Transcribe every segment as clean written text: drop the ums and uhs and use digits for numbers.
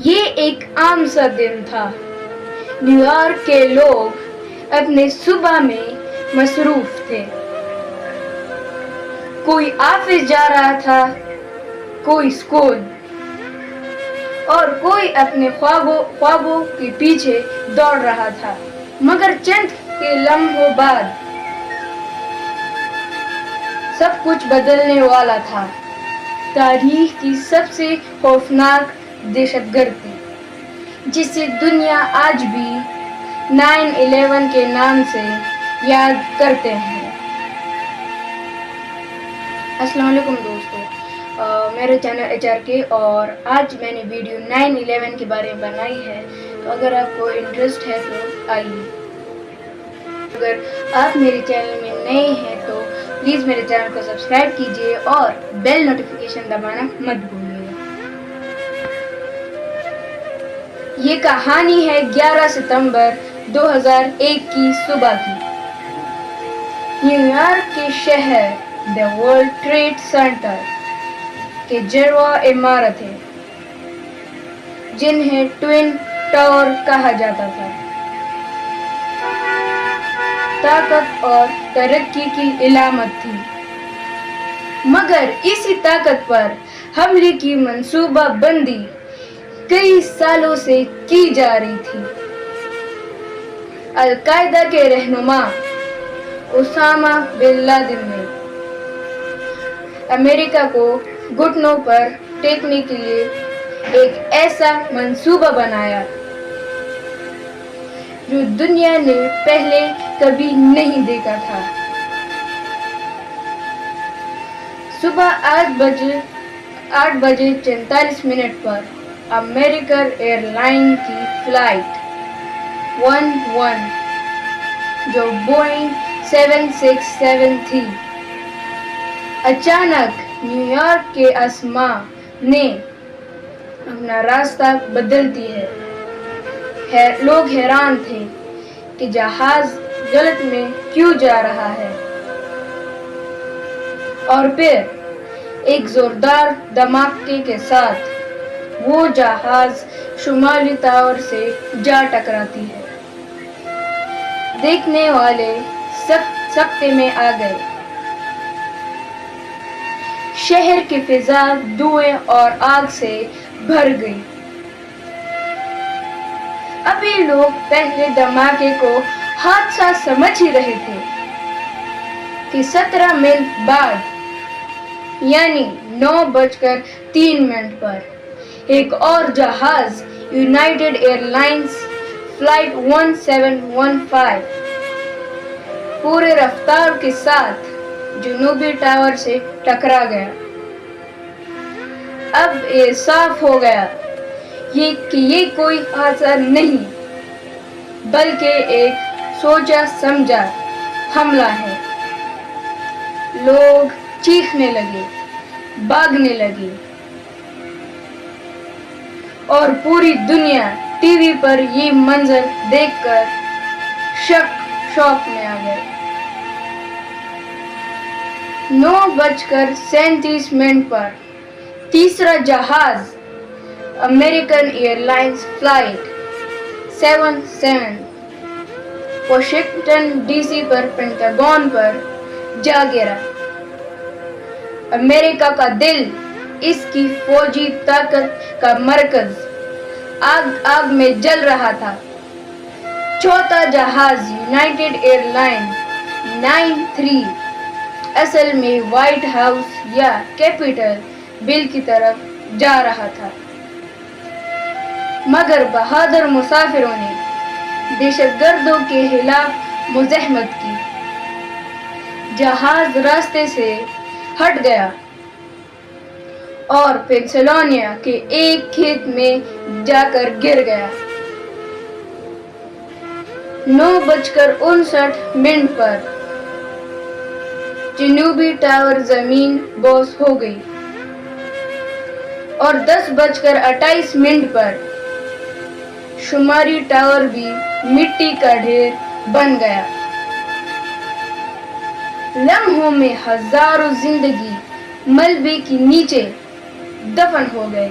یہ ایک عام سا دن تھا۔ نیو یارک کے لوگ اپنے صبح میں مصروف تھے۔ کوئی آفس جا رہا تھا، کوئی اسکول، اور کوئی اپنے خوابوں کے پیچھے دوڑ رہا تھا۔ مگر چند کے لمحوں بعد سب کچھ بدلنے والا تھا۔ تاریخ کی سب سے خوفناک دہشت گردی، جسے دنیا آج بھی 9/11 کے نام سے یاد کرتے ہیں۔ السلام علیکم دوستو، میرے چینل HRK اور آج میں نے ویڈیو 9/11 کے بارے میں بنائی ہے، تو اگر آپ کو انٹرسٹ ہے تو آئیے۔ اگر آپ میرے چینل میں نئے ہیں تو پلیز میرے چینل کو سبسکرائب کیجیے اور بیل نوٹیفیکیشن دبانا مت بھولیے گا۔ یہ کہانی ہے 11 ستمبر 2001 کی صبح کی۔ نیو یارک کے شہر دی ورلڈ ٹریڈ سینٹر کے جڑواں عمارتیں، جنہیں ٹوئن ٹاور کہا جاتا تھا، طاقت اور ترقی کی علامت تھی۔ مگر اسی طاقت پر حملے کی منصوبہ بندی کئی سالوں سے کی جا رہی تھی۔ القاعدہ کے رہنما اسامہ بن لادن نے امریکہ کو گھٹنوں پر ٹیکنے کے لیے ایک ایسا منصوبہ بنایا جو دنیا نے پہلے کبھی نہیں دیکھا تھا۔ صبح 8:43 پر امریکن ایئر لائن کی فلائٹ 11 جو بوئنگ 767 تھی، اچانک نیو یارک کے آسمان نے اپنا راستہ بدل دیا ہے۔ لوگ حیران تھے کہ جہاز غلط میں کیوں جا رہا ہے، اور پھر ایک زوردار دھماکے کے ساتھ وہ جہاز شمالی ٹاور سے جا ٹکراتی ہے۔ دیکھنے والے سکتے میں آ گئے۔ شہر کی فضا دھوئیں اور آگ سے بھر گئی۔ ابھی لوگ پہلے دھماکے کو حادثہ سمجھ ہی رہے تھے کہ 17 منٹ بعد، یعنی 9:03 پر ایک اور جہاز یونائیٹڈ ایئر لائنز فلائٹ 1715 پورے رفتار کے ساتھ جنوبی ٹاور سے ٹکرا گیا۔ اب یہ صاف ہو گیا کہ یہ کوئی حادثہ نہیں بلکہ ایک سوچا سمجھا حملہ ہے۔ لوگ چیخنے لگے، بھاگنے لگے، اور پوری دنیا ٹی وی پر یہ منظر دیکھ کر شوق میں آ گئی۔ 9:37 پر تیسرا جہاز American airlines flight 77 Washington DC پر پینٹاگون پر جا گرا۔ امریکہ کا دل، اس کی فوجی طاقت کا مرکز، آگ میں جل رہا تھا۔ چوتھا جہاز یونائیٹڈ ایئر لائن 93 اصل میں وائٹ ہاؤس یا کیپٹل ہل کی طرف جا رہا تھا، مگر بہادر مسافروں نے دہشت گردوں کے خلاف مزاحمت کی۔ جہاز راستے سے ہٹ گیا اور پینسلوانیا کے ایک کھیت میں جا کر گر گیا۔ 9:59 پر جنوبی ٹاور زمین بوس ہو گئی، اور 10:28 پر شمالی ٹاور بھی مٹی کا ڈھیر بن گیا۔ لمحوں میں ہزاروں زندگی ملبے کے نیچے دفن ہو گئے۔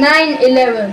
9/11